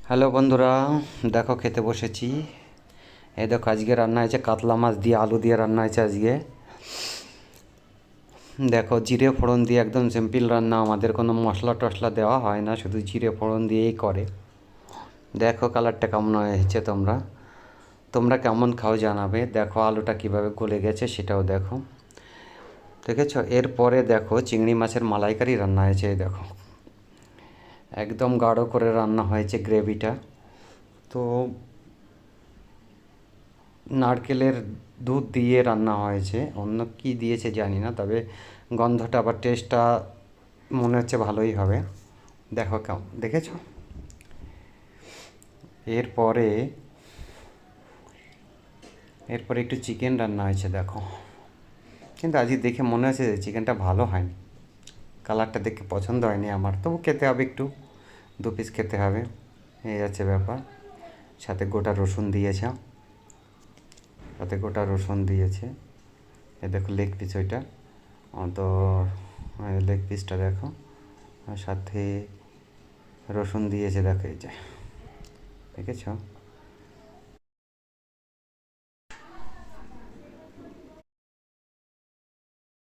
Hello বন্ধুরা, দেখো খেতে বসেছি। এই দেখো আজকে রান্না হয়েছে কাতলা মাছ দিয়ে আলু দিয়ে রান্না হয়েছে আজকে। দেখো জিরে ফোড়ন দিয়ে একদম সিম্পল রান্না, আমাদের কোনো মশলা টশলা দেওয়া হয় না, শুধু জিরে ফোড়ন দিয়েই করে। দেখো কালারটা কেমন হয়েছে, তোমরা তোমরা কেমন খাও জানাবে। দেখো আলুটা কিভাবে গলে গেছে সেটাও দেখো, দেখেছো। এরপরে দেখো চিংড়ি মাছের মালাইকারি রান্না হয়েছে। এই দেখো একদম গাঢ় করে রান্না হয়েছে গ্রেভিটা। তো নারকেলের দুধ দিয়ে রান্না হয়েছে, অন্য কি দিয়েছে জানি না, তবে গন্ধটা আবার টেস্টটা মনে হচ্ছে ভালোই হবে। দেখো কেমন দেখেছো। এরপরে এরপরে একটু চিকেন রান্না হয়েছে দেখো, কিন্তু আজকে দেখে মনে হচ্ছে যে চিকেনটা ভালো হয়নি, কালারটা দেখে পছন্দ হয়নি আমার। তবু খেতে হবে, একটু 2 পিস খেতে হবে, এই আছে ব্যাপার। সাথে গোটা রসুন দিয়েছে, এ দেখো লেগ পিস ওইটা। তো লেগ পিসটা দেখো, আর সাথে রসুন দিয়েছে, দেখো এই যে, দেখেছো।